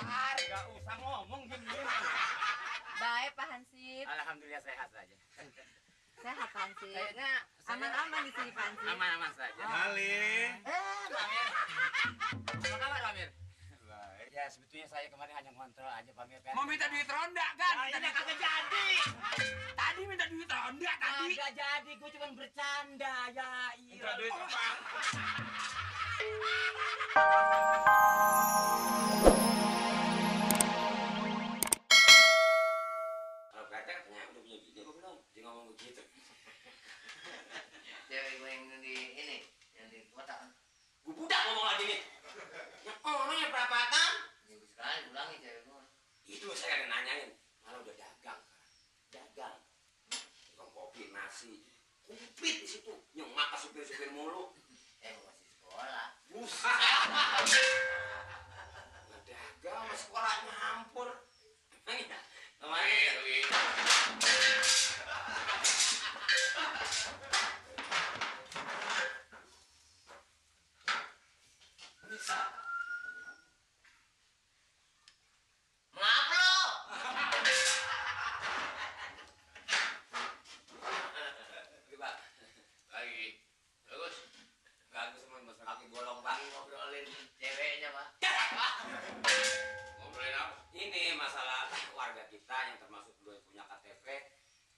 Gak usah ngomong diem-diem. Baik Pak Hansip. Alhamdulillah sehat saja. Sehat Pak Hansip. Kayaknya Aman-aman di sini Pak Hansip. aman-aman saja. Mali. Pak Amir. Apa kabar Pak Amir? Baik. Ya sebetulnya saya kemarin hanya ngontrol aja Pak Amir kan. Mau minta duit ronda kan? Ya, ini kagak jadi. Tadi minta duit ronda tadi. Kagak jadi, gue cuma bercanda ya. Iya. Minta duit apa? Kalau Pak RT katanya udah punya bini apa belum? Dia ngomong begitu. Cewek gue yang di ini, yang di kota kan. Gue budak ngomong lagi nih. Yang orangnya perapatan. Minggu sekali ulangi cewek gue. Itu saya ada nanyain. Malah udah dagang. Dagang. Tukang kopi, nasi. Kumplit di situ. Nyemak ke supir-supir mulu. Masih sekolah. Buset. Nggak dagang, mas sekolahnya hampur. Emang ya? Kemarin. Bisa. Maaf lo. Pak. Lagi. Bagus. Bagus semua mas kaki bolong Pak. Ngobrolin ceweknya pak. Ngobrolin apa? Ini masalah warga kita yang termasuk belum punya KTP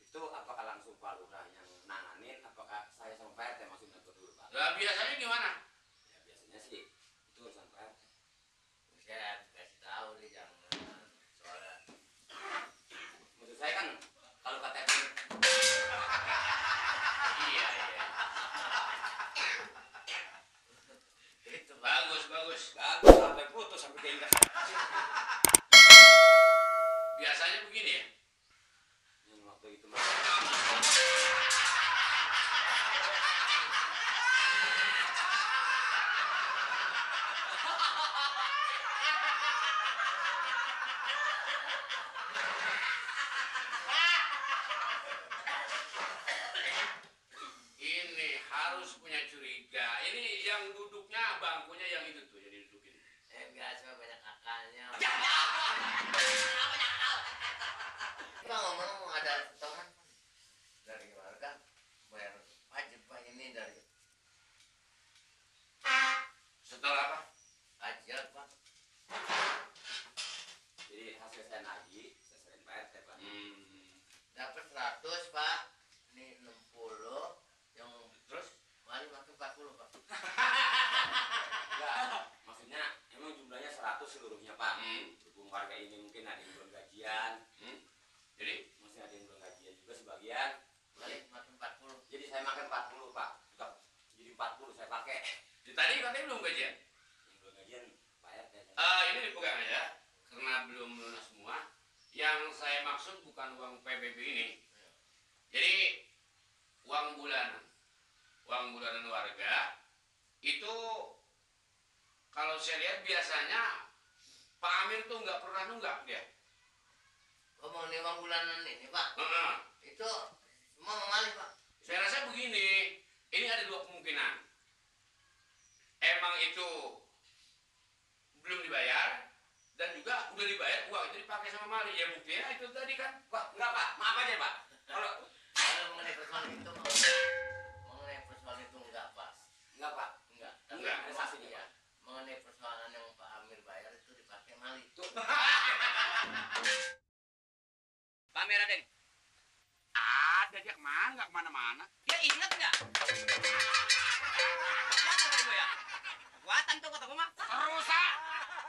itu apakah langsung Pak Lurah yang nanganin? Apakah saya sama Pak RT masuk ngatur dulu Pak? Lah biasanya gimana? Ya biasanya sih itu urusan Pak RT. Saya kasih tahu deh jangan. Soalnya. Maksud saya kan kalau KTP Iya. Itu bagus. bagus sampai putus sampai keinget. Biasanya begini ya. Yang waktu itu Mas. Ini harus punya curiga. Ini yang duduknya bangkunya yang itu tuh yang didudukin. Enggak, cuma banyak akalnya. Kita ngomong ada setoran dari warga bayar pajak pak ini dari setor apa? Pajak pak. Jadi hasil saya nagih, saya serahin Pak RT Pak. Dapat 100 pak. Ini 60 yang terus mari makin 40 pak. Enggak, maksudnya emang jumlahnya 100 seluruhnya Pak. Berhubung warga ini mungkin ada yang belum gajian. Jadi Masih ada yang belum gajian juga sebagian. mari makin 40. Jadi saya makan 40 Pak. Tetap jadi 40 saya pakai. Di tadi katanya belum gajian. Yang belum gajian Pak RT. Ini dipegang aja karena belum lunas semua. Yang saya maksud bukan uang PBB ini. Jadi uang bulanan warga itu kalau saya lihat biasanya Pak Amir tuh nggak pernah nunggak dia. Mau uang bulanan ini Pak? Itu semua mengalir Pak. Saya rasa begini, ini ada dua kemungkinan. Emang itu belum dibayar dan juga udah dibayar uang itu dipakai sama Mali. Ya buktinya itu tadi kan. Pak, enggak Pak, maaf aja Pak. Kalau Mengenai persoalan itu enggak pas. enggak Pak. Enggak. Ada saksinya Ya. Pak. Mengenai persoalan yang Pak Amir bayar itu dipakai Mali. Tuh. Pak Amir ada nih. Ada dia kemana? Nggak kemana-mana. Ya ingat nggak? Lihat kata gue ya. Kekuatan tuh kata gue mah.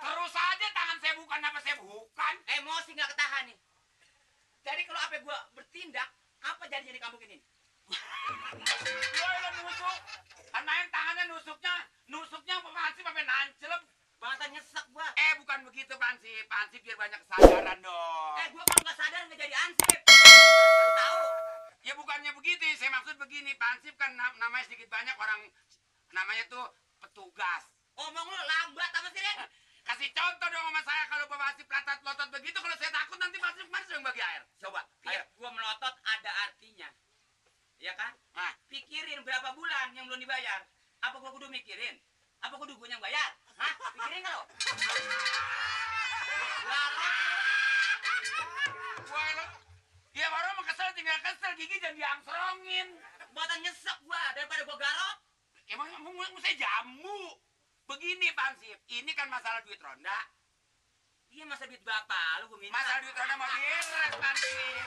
Terus aja tangan saya bukan apa saya bukan. Emosi nggak ketahan nih. Jadi kalau apa gue bertindak, apa jadinya di kampung ini? Lo yang nusuk. Kan main tangannya nusuknya Pak Hansip sampai nancelep. Bangetan nyesek gua. Bukan begitu Pak Hansip biar banyak kesadaran dong. Gua kalau nggak sadar nggak jadi ansip. Lu tahu? Ya bukannya begitu, saya maksud begini, Pak Hansip kan namanya sedikit banyak orang namanya tuh petugas. Omong lu lambat apa sih, Ren? Kasih contoh dong sama saya kalau Pak Hansip pelotot begitu, kalau saya takut nanti Pak Hansip kemana yang bagi air. Coba, Ayo. gua melotot ada artinya. Ya kan? Nah, Pikirin berapa bulan yang belum dibayar. Apa gua kudu mikirin? Apa kudu gua yang bayar? Hah? Pikirin nggak lo? Wah, lo. Ya orang mah kesel tinggal kesel, gigi jangan diangserongin. Buatan nyesek gua daripada gua garot. Emang mau saya jamu. Begini Pansip, ini kan masalah duit ronda. Iya masa duit bapak lu gua minta. Masalah duit ronda mau beres Pansip.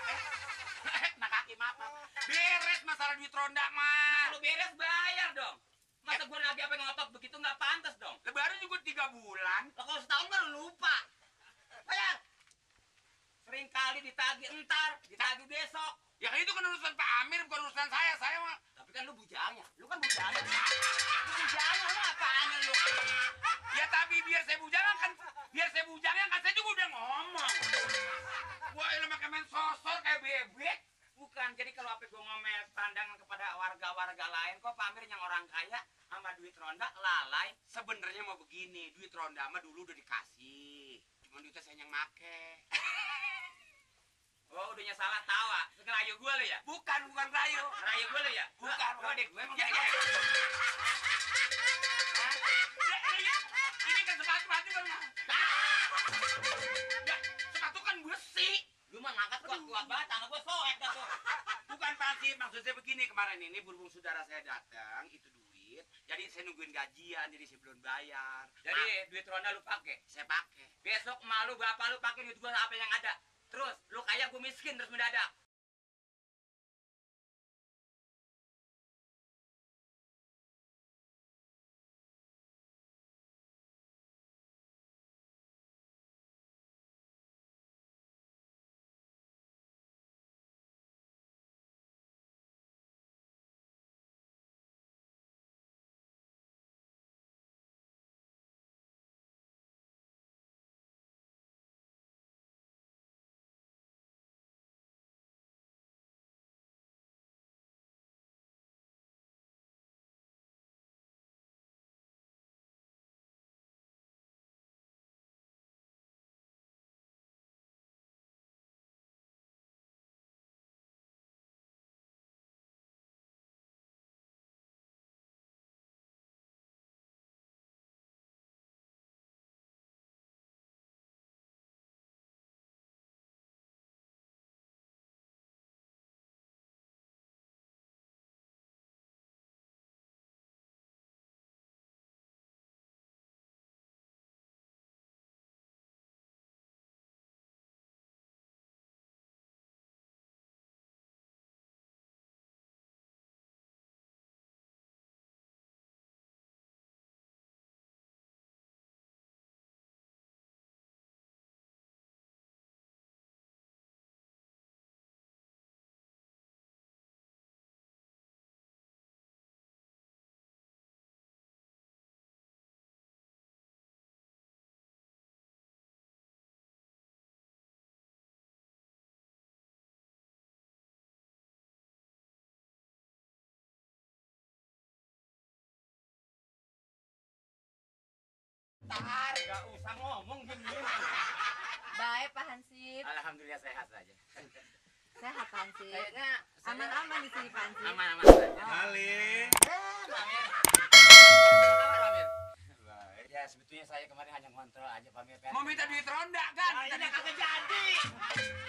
Nah kaki maaf. Beres masalah duit ronda mah. Kalau beres bayar dong. Masa gua nagih apa yang ngotot begitu nggak pantas dong. Lebaran juga 3 bulan. Lah kalau setahun kan lupa. Bayar. Sering kali ditagih entar, ditagih besok. Ya kan itu kan urusan Pak Amir bukan urusan saya. Saya mah Tapi kan lu bujangnya. Lu kan bujangnya. Lu bujangnya lu apaan lu? ya tapi biar saya bujang kan saya juga udah ngomong. Wah, lu makan main sosor kayak bebek. Bukan, jadi kalau apa gue ngomel pandangan kepada warga-warga lain, kok Pak Amir yang orang kaya sama duit ronda lalai. Sebenarnya mau begini, duit ronda mah dulu udah dikasih. Cuma duitnya saya yang make. Oh, udahnya salah tawa. Ngerayu gue lu ya? Bukan rayu. Ngerayu gue lu ya? Bukan. Oh, deh gue emang Ya, kayak ya. Ini kan sepatu kan. Ya, sepatu kan besi. Lu mah ngangkat kuat-kuat banget, tangan gue soek dah tuh. Bukan pasti, maksud saya begini, kemarin ini berhubung saudara saya datang, itu duit. Jadi saya nungguin gajian, jadi saya belum bayar. Jadi duit ronda lu pakai. Saya pakai. Besok malu bapak lu pakai duit gue apa yang ada. Terus lu kaya gue miskin terus mendadak. Tar, gak usah ngomong diem-diem. Baik Pak Hansip. Alhamdulillah sehat saja. Sehat Hansip. Kayaknya Aman-aman di sini Pak Hansip. aman-aman saja. Malin. Pamir. Apa kabar Pamir? Baik. Ya sebetulnya saya kemarin hanya ngontrol aja Pamir. Mau minta duit ronda kan? Ya, ini kagak jadi.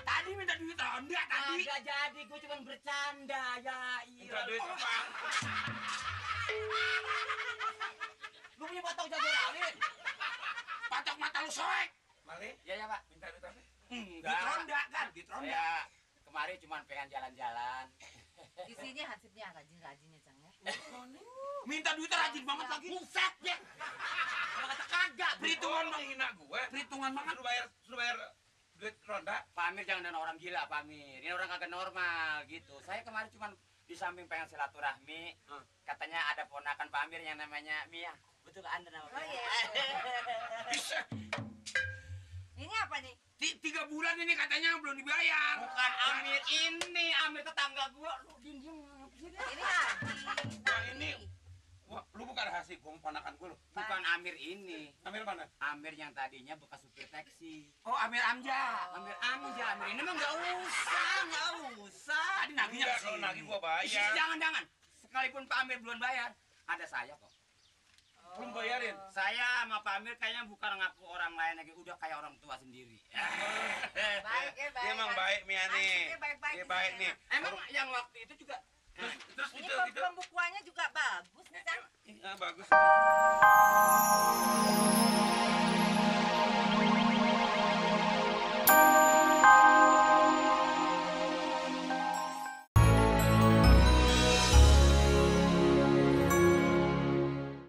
Tadi minta duit ronda tadi. Kagak jadi, gue cuma bercanda ya. Minta duit apa? Lu punya potong jago rawit? Patok mata lu soek. Malin. Ya ya Pak. Minta duit apa? Duit ronda kan? Duit ronda. Ya kemarin cuma pengen jalan-jalan. Di sini Hansipnya rajin-rajin ya Cang ya. Minta duit rajin banget lagi. Buset ya. Kalau kata kagak. Perhitungan Lu hina gue. Perhitungan banget. Suruh bayar duit ronda. Pamir jangan dengan orang gila Pamir. Ini orang kagak normal gitu. Saya kemarin cuma di samping pengen silaturahmi. Katanya ada ponakan Pamir yang namanya Mia. Betul Anda nama Oh iya. Ini apa nih? 3 bulan ini katanya belum dibayar. Bukan Amir ini, Amir tetangga gua. Lu diem-diem. Ini Haji. Yang ini. Wah, lu bukan rahasia gue ponakan gue lu. Bukan Amir ini. Ambil mana? Amir yang tadinya bekas supir taksi. Oh, Amir Amja. Amir Amir ini mah nggak usah. Tadi nagihnya Enggak, ke kalau sini. nagih gua bayar. Jangan. Sekalipun Pak Amir belum bayar, ada saya kok. belum bayarin. Saya sama Pak Amir kayaknya bukan ngaku orang lain lagi, udah kayak orang tua sendiri. Baik ya, baik. Dia emang baik Mia nih. Hansipnya baik-baik Dia di baik sini, nih. Enak. Emang yang waktu itu juga Terus Ini gitu. pembukuannya juga bagus nih, Cang. Bagus.